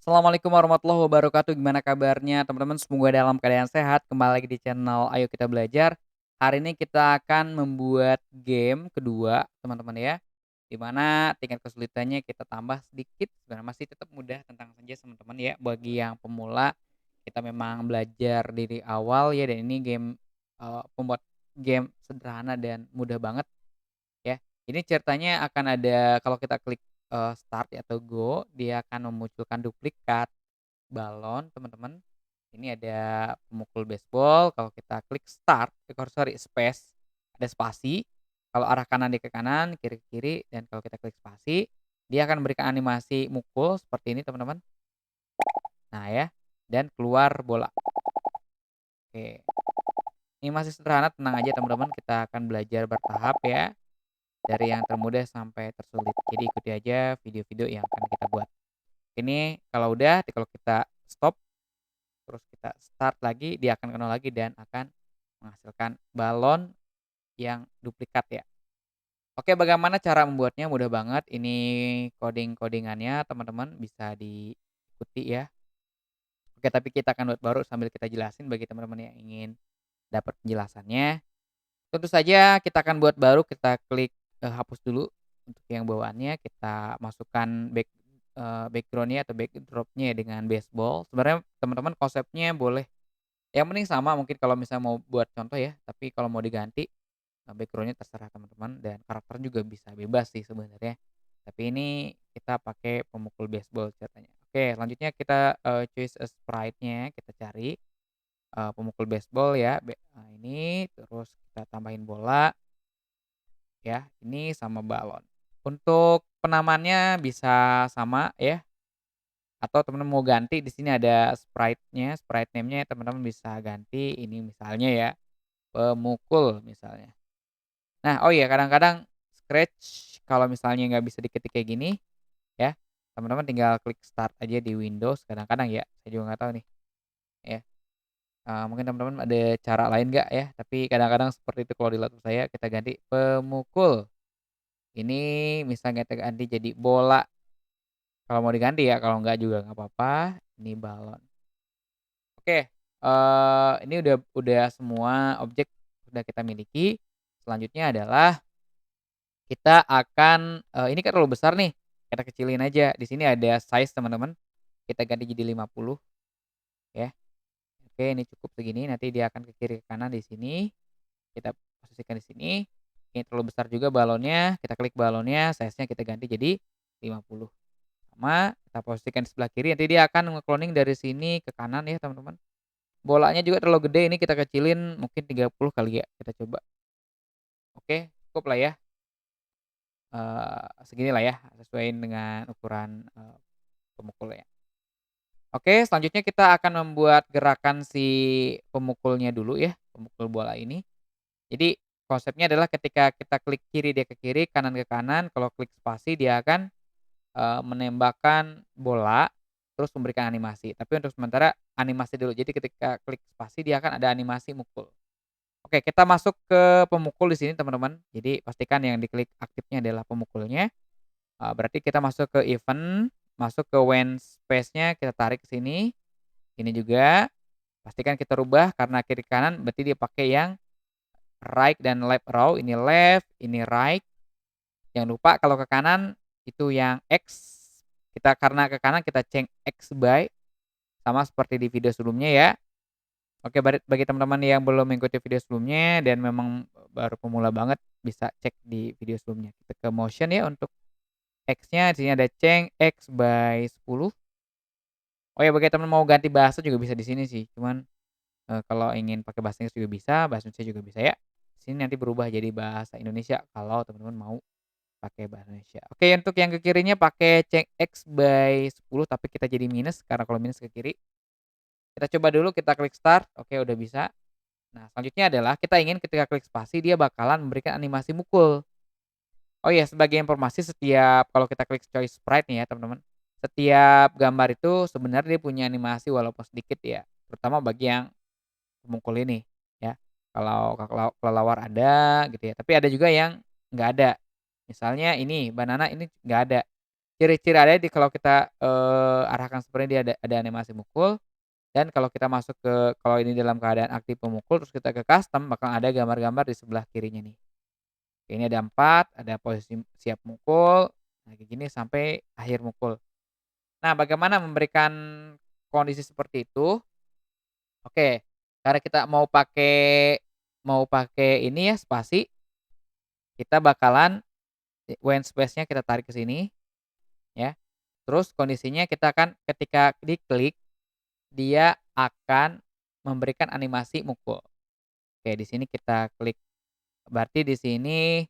Assalamualaikum warahmatullahi wabarakatuh. Gimana kabarnya teman-teman? Semoga dalam keadaan sehat. Kembali lagi di channel Ayo Kita Belajar. Hari ini kita akan membuat game kedua, teman-teman ya. Di mana tingkat kesulitannya kita tambah sedikit, sebenarnya masih tetap mudah, tentang saja teman-teman ya. Bagi yang pemula, kita memang belajar dari awal ya, dan ini game pembuat game sederhana dan mudah banget ya. Ini ceritanya akan ada, kalau kita klik start ya atau go, dia akan memunculkan duplikat balon, teman-teman. Ini ada pemukul baseball, kalau kita klik start, sorry, space, ada spasi. Kalau arah kanan dia ke kanan, kiri ke kiri, dan kalau kita klik spasi, dia akan memberikan animasi mukul seperti ini, teman-teman. Nah ya, dan keluar bola. Oke. Ini masih sederhana, tenang aja teman-teman, kita akan belajar bertahap ya, dari yang termudah sampai tersulit. Jadi ikuti aja video-video yang akan kita buat. Ini kalau udah, kalau kita stop, terus kita start lagi, dia akan kena lagi dan akan menghasilkan balon yang duplikat ya. Oke, bagaimana cara membuatnya? Mudah banget. Ini coding-codingannya teman-teman bisa diikuti ya. Oke, tapi kita akan buat baru sambil kita jelasin bagi teman-teman yang ingin dapat penjelasannya. Tentu saja kita akan buat baru, kita klik hapus dulu untuk yang bawaannya, kita masukkan background-nya atau backdrop-nya dengan baseball. Sebenarnya teman-teman konsepnya boleh yang penting sama, mungkin kalau misalnya mau buat contoh ya, tapi kalau mau diganti, background-nya terserah teman-teman, dan karakter juga bisa bebas sih sebenarnya. Tapi ini kita pakai pemukul baseball ceritanya. Oke, selanjutnya kita choose a sprite-nya, kita cari pemukul baseball ya, nah ini, terus kita tambahin bola ya, ini sama balon. Untuk penamannya bisa sama ya, atau teman-teman mau ganti, di sini ada sprite-nya, sprite name-nya teman-teman bisa ganti, ini misalnya ya, pemukul misalnya. Nah, oh iya, kadang-kadang Scratch kalau misalnya nggak bisa diketik kayak gini ya, teman-teman tinggal klik start aja di Windows, kadang-kadang ya, saya juga nggak tahu nih ya. Mungkin teman-teman ada cara lain nggak ya, tapi kadang-kadang seperti itu kalau di laptop saya, kita ganti pemukul. Ini misalnya kita ganti jadi bola, kalau mau diganti ya, kalau nggak juga nggak apa-apa, ini balon. Oke, ini udah semua objek sudah kita miliki. Selanjutnya adalah kita akan ini kan terlalu besar nih, kita kecilin aja. Di sini ada size teman-teman, kita ganti jadi 50 ya. Oke, ini cukup segini, nanti dia akan ke kiri ke kanan di sini, kita posisikan di sini. Ini terlalu besar juga balonnya, kita klik balonnya, size-nya kita ganti jadi 50. Sama, kita posisikan di sebelah kiri, nanti dia akan nge-cloning dari sini ke kanan ya teman-teman. Bolanya juga terlalu gede, ini kita kecilin mungkin 30 kali ya, kita coba. Oke, cukup lah ya, seginilah ya, sesuaiin dengan ukuran, pemukulnya. Oke, selanjutnya kita akan membuat gerakan si pemukulnya dulu ya, pemukul bola ini. Jadi konsepnya adalah ketika kita klik kiri dia ke kiri, kanan ke kanan, kalau klik spasi dia akan menembakkan bola, terus memberikan animasi. Tapi untuk sementara animasi dulu. Jadi ketika klik spasi dia akan ada animasi mukul. Oke, kita masuk ke pemukul di sini teman-teman. Jadi pastikan yang diklik aktifnya adalah pemukulnya. Berarti kita masuk ke event, masuk ke when space-nya kita tarik ke sini. Ini juga pastikan kita rubah karena kiri kanan berarti dia pakai yang right dan left row. Ini left, ini right. Jangan lupa kalau ke kanan itu yang X, kita karena ke kanan kita change X by, sama seperti di video sebelumnya ya. Oke, bagi teman-teman yang belum mengikuti video sebelumnya dan memang baru pemula banget, bisa cek di video sebelumnya. Kita ke motion ya untuk X-nya, di sini ada change X by 10. Oh ya, bagi teman mau ganti bahasa juga bisa di sini sih, cuman, kalau ingin pakai bahasa Inggris juga bisa, bahasa Indonesia juga bisa ya. Di sini nanti berubah jadi bahasa Indonesia kalau teman-teman mau pakai bahasa Indonesia. Oke, untuk yang ke kirinya pakai change X by 10 tapi kita jadi minus karena kalau minus ke kiri. Kita coba dulu, kita klik start, oke udah bisa. Nah, selanjutnya adalah kita ingin ketika klik spasi dia bakalan memberikan animasi mukul. Oh ya, sebagai informasi, setiap kalau kita klik choice sprite nih ya teman-teman, setiap gambar itu sebenarnya dia punya animasi walaupun sedikit ya, terutama bagi yang pemukul ini ya. Kalau kelelawar ada gitu ya, tapi ada juga yang nggak ada. Misalnya ini banana ini nggak ada. ciri-ciri ada di kalau kita, arahkan seperti dia ada animasi mukul, dan kalau kita masuk ke kalau ini dalam keadaan aktif pemukul terus kita ke custom bakal ada gambar-gambar di sebelah kirinya nih. Ini ada 4, ada posisi siap mukul, nah kayak gini sampai akhir mukul. Nah, bagaimana memberikan kondisi seperti itu? Oke, karena kita mau pakai ini ya spasi, kita bakalan when space-nya kita tarik ke sini ya. Terus kondisinya kita akan ketika diklik, dia akan memberikan animasi mukul. Oke, di sini kita klik, berarti di sini,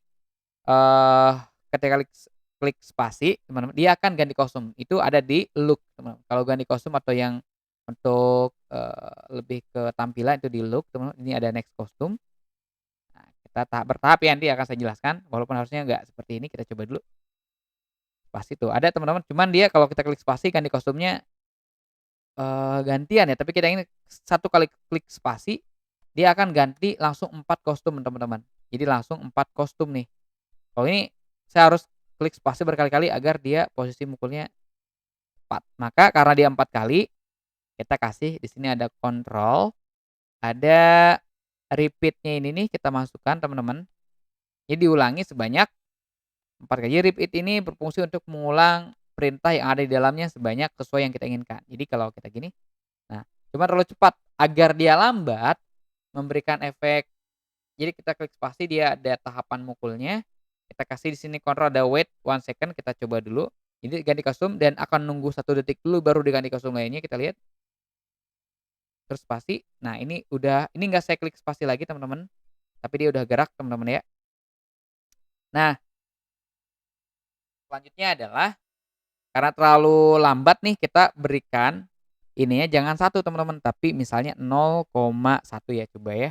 eee, ketika klik spasi, teman-teman, dia akan ganti kostum. Itu ada di look, teman. Kalau ganti kostum atau yang untuk, lebih ke tampilan itu di look, teman. Ini ada next kostum. Nah, kita bertahap ya, nanti akan saya jelaskan, walaupun harusnya nggak seperti ini, kita coba dulu. Spasi tuh ada, teman-teman, cuman dia kalau kita klik spasi ganti kostumnya, gantian ya, tapi kita ini satu kali klik spasi, dia akan ganti langsung 4 kostum, teman-teman. Jadi langsung 4 kostum nih. Kalau ini saya harus klik spasi berkali-kali agar dia posisi mukulnya tepat. Maka karena dia 4 kali, kita kasih di sini ada kontrol, ada repeat-nya ini nih kita masukkan, teman-teman. Jadi diulangi sebanyak 4 kali. Jadi repeat ini berfungsi untuk mengulang perintah yang ada di dalamnya sebanyak sesuai yang kita inginkan. Jadi kalau kita gini, nah, cuma terlalu cepat, agar dia lambat memberikan efek, jadi kita klik spasi dia ada tahapan mukulnya, kita kasih di sini kontrol ada wait 1 second, kita coba dulu. Jadi ganti kostum dan akan nunggu 1 detik dulu baru diganti kostum lainnya, kita lihat. Terus spasi, nah ini nggak saya klik spasi lagi, teman-teman, tapi dia udah gerak, teman-teman ya. Nah, selanjutnya adalah karena terlalu lambat nih kita berikan ininya jangan 1, teman-teman, tapi misalnya 0,1 ya, coba ya.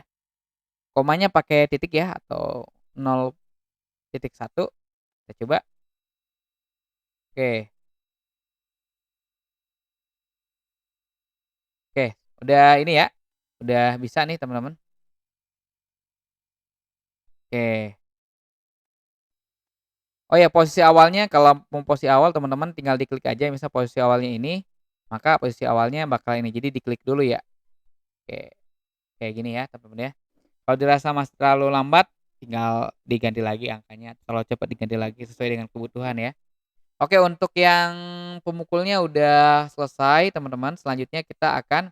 Komanya pakai titik ya atau 0,1, kita coba. Oke oke, udah ini ya, udah bisa nih, teman-teman. Oke. Oh ya, posisi awalnya kalau mau posisi awal, teman-teman, tinggal diklik aja misal posisi awalnya ini, maka posisi awalnya bakal ini, jadi diklik dulu ya. Oke, kayak gini ya, teman-teman ya. Kalau dirasa masih terlalu lambat, tinggal diganti lagi angkanya, terlalu cepat diganti lagi sesuai dengan kebutuhan ya. Oke, untuk yang pemukulnya udah selesai, teman-teman, selanjutnya kita akan,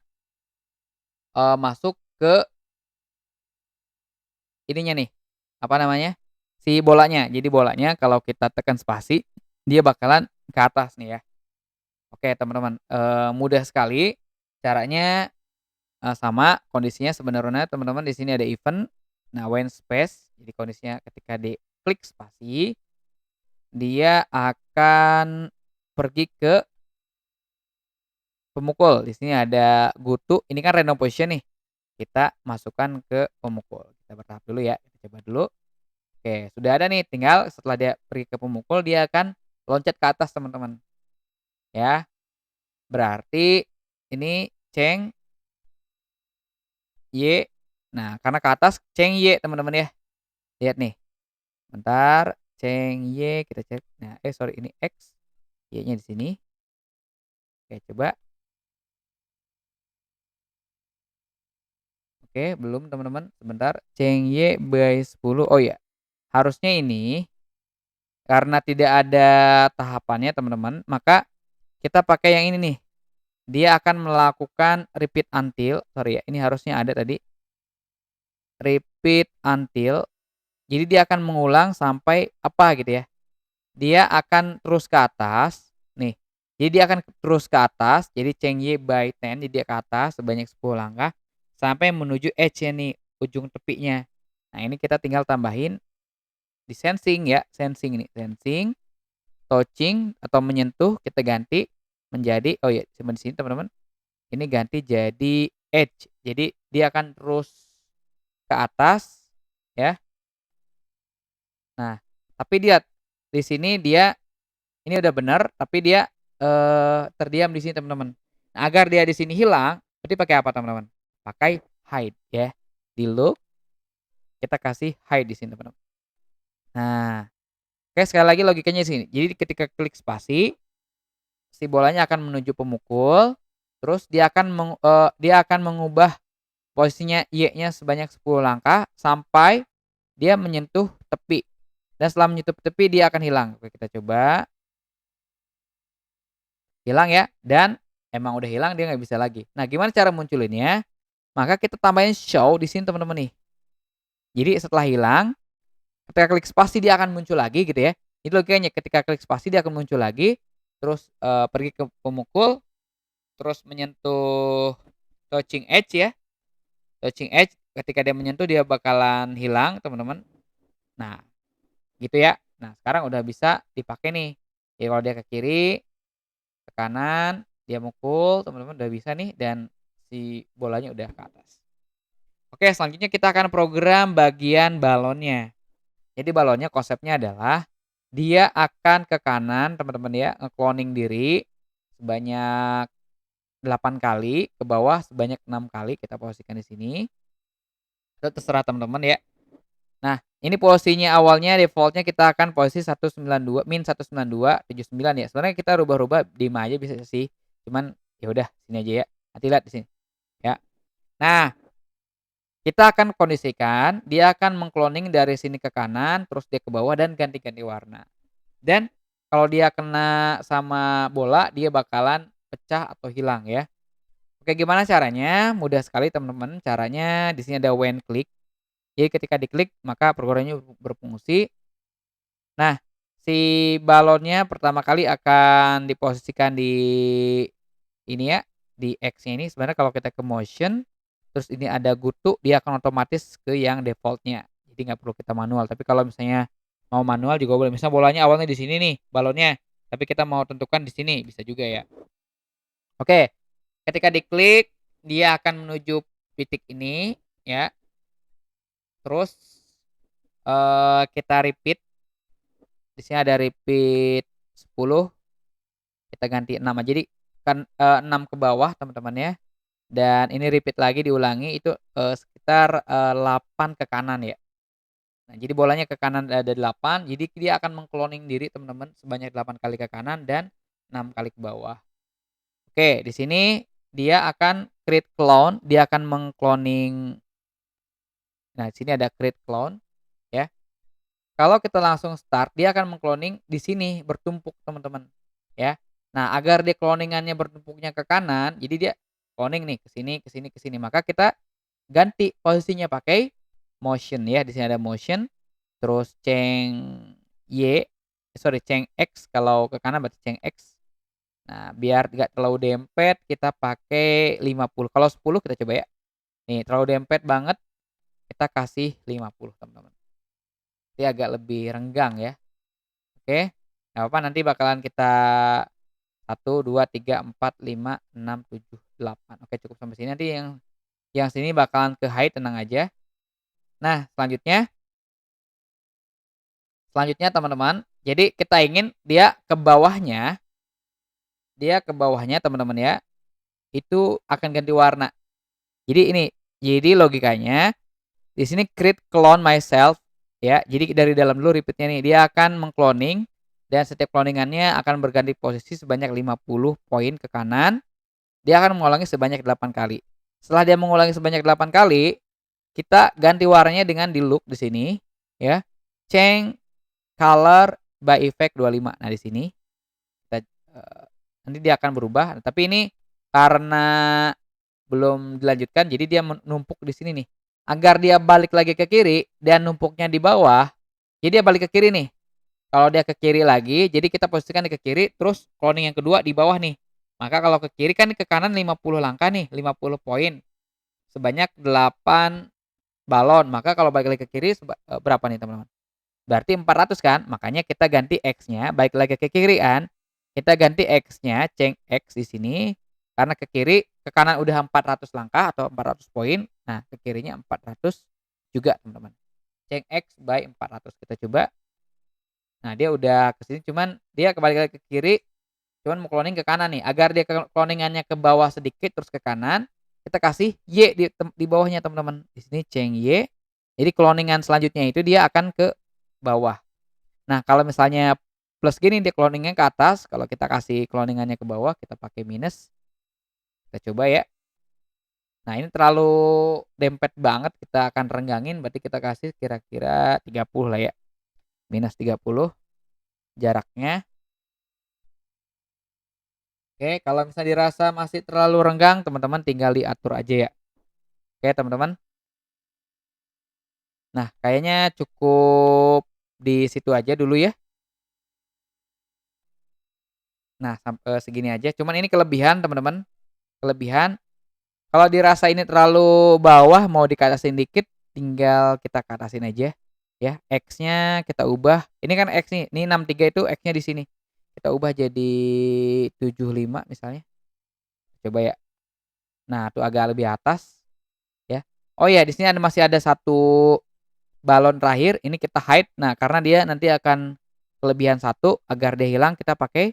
masuk ke ininya nih, apa namanya, si bolanya. Jadi bolanya kalau kita tekan spasi, dia bakalan ke atas nih ya. Oke, teman-teman, mudah sekali caranya, sama kondisinya sebenarnya, teman-teman, di sini ada event, nah when space, jadi kondisinya ketika diklik spasi, dia akan pergi ke pemukul. Di sini ada Gutu, ini kan random position nih, kita masukkan ke pemukul. Kita bertahap dulu ya, kita coba dulu. Oke, sudah ada nih, tinggal setelah dia pergi ke pemukul, dia akan loncat ke atas, teman-teman, ya. Berarti ini ceng, Y. Nah, karena ke atas ceng Y, teman-teman ya. Lihat nih, bentar, ceng Y kita cek. Nah, sorry ini X, Y-nya di sini. Oke, coba. Oke, belum, teman-teman, sebentar. Ceng Y by 10. Oh ya, harusnya ini karena tidak ada tahapannya, teman-teman, maka kita pakai yang ini nih. Dia akan melakukan repeat until, sorry ya, ini harusnya ada tadi, repeat until, jadi dia akan mengulang sampai apa gitu ya, dia akan terus ke atas, nih, jadi dia akan terus ke atas, jadi change Y by 10, jadi dia ke atas sebanyak 10 langkah, sampai menuju edge-nya nih, ujung tepinya. Nah, ini kita tinggal tambahin di sensing ya, sensing nih, sensing, touching atau menyentuh kita ganti menjadi, oh ya, cuma di sini, teman-teman. Ini ganti jadi edge. Jadi dia akan terus ke atas ya. Nah, tapi lihat di sini dia ini udah benar, tapi dia, terdiam di sini, teman-teman. Nah, agar dia di sini hilang, berarti pakai apa, teman-teman? Pakai hide ya. Di look kita kasih hide di sini, teman-teman. Nah, oke, sekali lagi logikanya di sini. Jadi ketika klik spasi, si bolanya akan menuju pemukul, terus dia akan mengubah posisinya Y-nya sebanyak 10 langkah sampai dia menyentuh tepi, dan setelah menyentuh tepi dia akan hilang. Oke, kita coba. Hilang ya, dan emang udah hilang dia nggak bisa lagi. Nah, gimana cara munculinnya? Maka kita tambahin show di sini teman-teman nih. Jadi setelah hilang, ketika klik spasi dia akan muncul lagi gitu ya. Itu logikanya, ketika klik spasi dia akan muncul lagi, terus, pergi ke pemukul, terus menyentuh touching edge ya, touching edge ketika dia menyentuh dia bakalan hilang teman-teman. Nah, gitu ya. Nah, sekarang udah bisa dipakai nih. Ya kalau dia ke kiri, ke kanan, dia mukul, teman-teman udah bisa nih, dan si bolanya udah ke atas. Oke, selanjutnya kita akan program bagian balonnya. Jadi balonnya konsepnya adalah dia akan ke kanan teman-teman ya, nge-cloning diri sebanyak 8 kali, ke bawah sebanyak 6 kali, kita posisikan di sini. Itu terserah teman-teman ya. Nah, ini posisinya awalnya default-nya kita akan posisi 192 -192 79 ya. Sebenarnya kita rubah-rubah di mana aja bisa sih. Cuman ya udah sini aja ya. Nanti lihat di sini ya. Nah, kita akan kondisikan dia akan meng-cloning dari sini ke kanan, terus dia ke bawah dan ganti-ganti warna. Dan kalau dia kena sama bola, dia bakalan pecah atau hilang ya. Oke, gimana caranya? Mudah sekali teman-teman. Caranya di sini ada when click. Jadi ketika diklik maka programnya berfungsi. Nah, si balonnya pertama kali akan diposisikan di ini ya, di X-nya ini sebenarnya kalau kita ke motion, terus ini ada GoTo, dia akan otomatis ke yang default-nya. Jadi nggak perlu kita manual, tapi kalau misalnya mau manual juga boleh. Misal bolanya awalnya di sini nih balonnya, tapi kita mau tentukan di sini, bisa juga ya. Oke, ketika diklik dia akan menuju titik ini ya, terus, kita repeat, di sini ada repeat 10, kita ganti 6 aja. Jadi kan, 6 ke bawah teman-teman ya. Dan ini repeat lagi diulangi itu, sekitar, 8 ke kanan ya. Nah, jadi bolanya ke kanan ada 8, jadi dia akan meng-cloning diri teman-teman sebanyak 8 kali ke kanan dan 6 kali ke bawah. Oke, di sini dia akan create clone, dia akan meng-cloning. Nah, di sini ada create clone ya. Kalau kita langsung start, dia akan meng-cloning di sini bertumpuk teman-teman ya. Nah, agar dia cloning-annya bertumpuknya ke kanan, jadi dia cloning nih ke sini ke sini ke sini, maka kita ganti posisinya pakai motion ya. Di sini ada motion, terus ceng X, kalau ke kanan berarti ceng X. Nah, biar nggak terlalu dempet kita pakai 50. Kalau 10 kita coba ya. Nih, terlalu dempet banget, kita kasih 50 teman-teman. Jadi agak lebih renggang ya. Oke, nggak apa-apa, nanti bakalan kita 1, 2, 3, 4, 5, 6, 7, 8. Oke, cukup sampai sini, nanti yang sini bakalan ke hide, tenang aja. Nah, selanjutnya teman-teman, jadi kita ingin dia ke bawahnya teman-teman ya, itu akan ganti warna. Jadi logikanya di sini create clone myself ya. Jadi dari dalam dulu repeatnya nih, dia akan meng-cloning dan setiap cloningannya akan berganti posisi sebanyak 50 poin ke kanan. Dia akan mengulangi sebanyak 8 kali. Setelah dia mengulangi sebanyak 8 kali, kita ganti warnanya dengan di look di sini ya. Change color by effect 25. Nah, di sini kita, nanti dia akan berubah. Tapi ini karena belum dilanjutkan, jadi dia menumpuk di sini nih. Agar dia balik lagi ke kiri dan numpuknya di bawah, jadi dia balik ke kiri nih. Kalau dia ke kiri lagi, jadi kita posisikan dia ke kiri, terus cloning yang kedua di bawah nih. Maka kalau ke kiri kan ke kanan 50 langkah nih, 50 poin. Sebanyak 8 balon. Maka kalau balik lagi ke kiri berapa nih teman-teman? Berarti 400 kan? Makanya kita ganti X-nya, balik lagi ke kiri kan. Kita ganti X-nya, change X di sini. Karena ke kiri, ke kanan udah 400 langkah atau 400 poin. Nah, ke kirinya 400 juga teman-teman. Change X by 400. Kita coba. Nah, dia udah ke sini, cuman dia kembali lagi ke kiri, cuman mau cloning ke kanan nih. Agar dia cloningannya ke bawah sedikit terus ke kanan, kita kasih Y di bawahnya teman-teman. Di sini change Y. Jadi cloningan selanjutnya itu dia akan ke bawah. Nah, kalau misalnya plus gini dia cloningnya ke atas, kalau kita kasih cloningannya ke bawah kita pakai minus. Kita coba ya. Nah ini terlalu dempet banget, kita akan renggangin, berarti kita kasih kira-kira 30 lah ya, minus 30 jaraknya. Oke, kalau misalnya dirasa masih terlalu renggang, teman-teman tinggal diatur aja ya. Oke teman-teman. Nah kayaknya cukup di situ aja dulu ya. Nah sampai segini aja, cuman ini kelebihan teman-teman, kelebihan kalau dirasa ini terlalu bawah mau dikatasin dikit, tinggal kita ke atasin aja ya. X-nya kita ubah, ini kan X nih, ini 63 itu X-nya di sini. Kita ubah jadi 75 misalnya. Coba ya. Nah, tuh agak lebih atas ya. Oh ya, di sini masih ada satu balon terakhir, ini kita hide. Nah, karena dia nanti akan kelebihan satu, agar dia hilang kita pakai.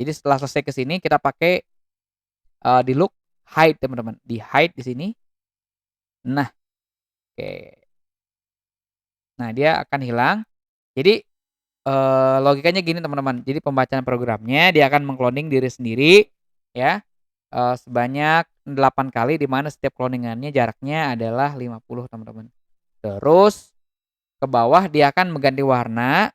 Jadi setelah selesai ke sini kita pakai di look hide teman-teman. Di hide di sini. Nah, oke. Nah, dia akan hilang. Jadi logikanya gini teman-teman. Jadi pembacaan programnya dia akan mengcloning diri sendiri ya, sebanyak 8 kali, di mana setiap cloningannya jaraknya adalah 50 teman-teman. Terus ke bawah dia akan mengganti warna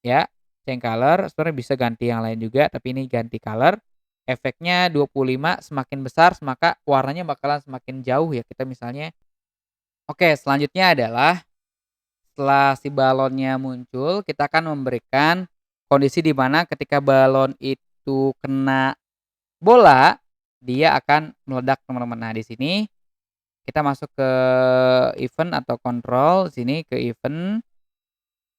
ya, change color, sebenarnya bisa ganti yang lain juga tapi ini ganti color. Efeknya 25, semakin besar maka warnanya bakalan semakin jauh ya. Kita misalnya oke, selanjutnya adalah setelah si balonnya muncul, kita akan memberikan kondisi di mana ketika balon itu kena bola, dia akan meledak teman-teman. Nah, di sini kita masuk ke event atau control, sini ke event,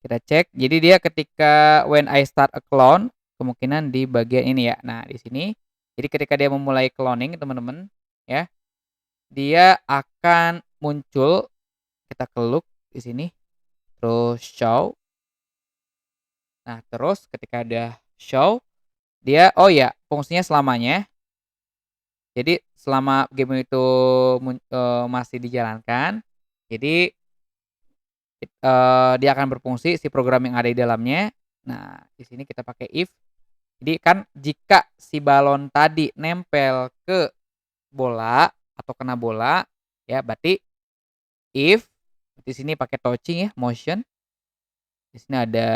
kita cek. Jadi dia ketika when I start a clone, kemungkinan di bagian ini ya. Nah, di sini. Jadi ketika dia memulai cloning teman-teman ya, dia akan muncul, kita ke look di sini, terus show. Nah, terus ketika ada show, dia oh ya, fungsinya selamanya. Jadi selama game itu masih dijalankan, jadi dia akan berfungsi si program yang ada di dalamnya. Nah, di sini kita pakai if. Jadi kan jika si balon tadi nempel ke bola atau kena bola, ya berarti if di sini pakai touching ya, motion. Di sini ada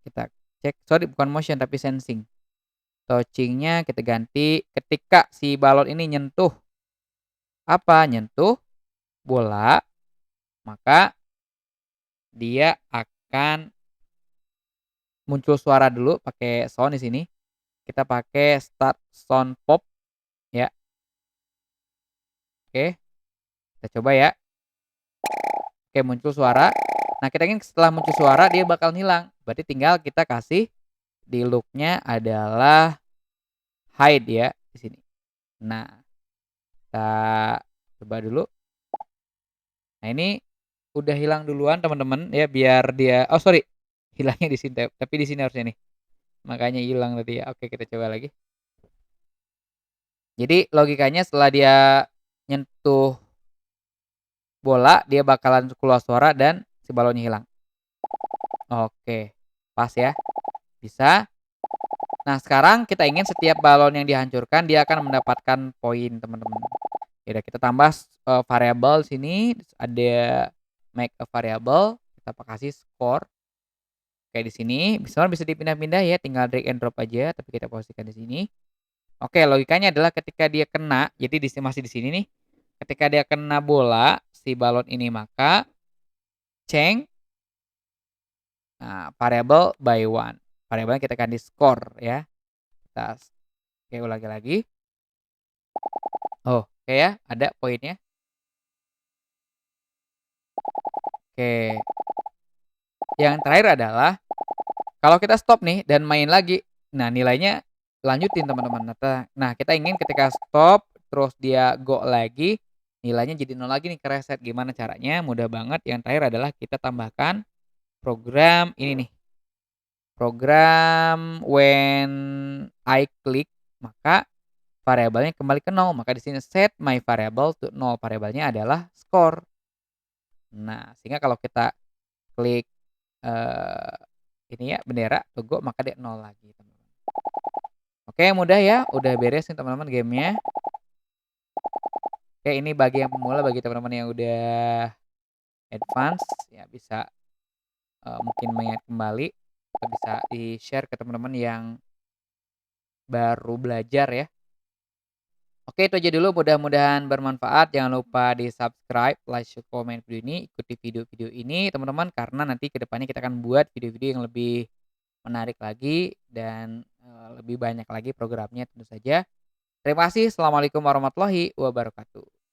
kita cek, sorry bukan motion tapi sensing. Touching-nya kita ganti ketika si balon ini nyentuh apa? Nyentuh bola, maka dia akan muncul suara dulu pakai sound di sini. Kita pakai start sound pop ya. Oke, kita coba ya. Oke, muncul suara. Nah, kita ingin setelah muncul suara dia bakal hilang. Berarti tinggal kita kasih di look-nya adalah hide ya di sini. Nah, kita coba dulu. Nah, ini udah hilang duluan teman-teman ya, biar dia oh sorry, hilangnya di sini tapi di sini harusnya nih. Makanya hilang tadi ya. Oke, kita coba lagi. Jadi logikanya setelah dia nyentuh bola, dia bakalan keluar suara dan si balonnya hilang. Oke, pas ya. Bisa. Nah, sekarang kita ingin setiap balon yang dihancurkan dia akan mendapatkan poin, teman-teman. Ya udah kita tambah variabel sini ada make a variable, kita kasih score. Kayak di sini, bisa dipindah-pindah ya, tinggal drag and drop aja, tapi kita posisikan di sini. Oke, logikanya adalah ketika dia kena, jadi masih di sini nih. Ketika dia kena bola si balon ini, maka change variable by one. Variabelnya kita akan di score ya. Kita oke, ulangi lagi. Oh, oke ya, ada poinnya. Oke. Yang terakhir adalah kalau kita stop nih dan main lagi, nah nilainya lanjutin teman-teman. Nah, kita ingin ketika stop terus dia go lagi, nilainya jadi 0 lagi nih, ke reset. Gimana caranya? Mudah banget. Yang terakhir adalah kita tambahkan program ini nih. Program when I click, maka variabelnya kembali ke 0. Maka di sini set my variable to 0. Variabelnya adalah score. Nah, sehingga kalau kita klik ini ya bendera Togo maka dia 0 lagi teman-teman. Oke mudah ya, udah beres nih teman-teman gamenya. Oke ini bagi yang pemula, bagi teman-teman yang udah advance ya bisa, mungkin mengingat kembali atau bisa di-share ke teman-teman yang baru belajar ya. Oke itu aja dulu, mudah-mudahan bermanfaat. Jangan lupa di-subscribe, like, share, komen video ini, ikuti video-video ini teman-teman, karena nanti ke depannya kita akan buat video-video yang lebih menarik lagi dan, lebih banyak lagi programnya tentu saja. Terima kasih. Assalamualaikum warahmatullahi wabarakatuh.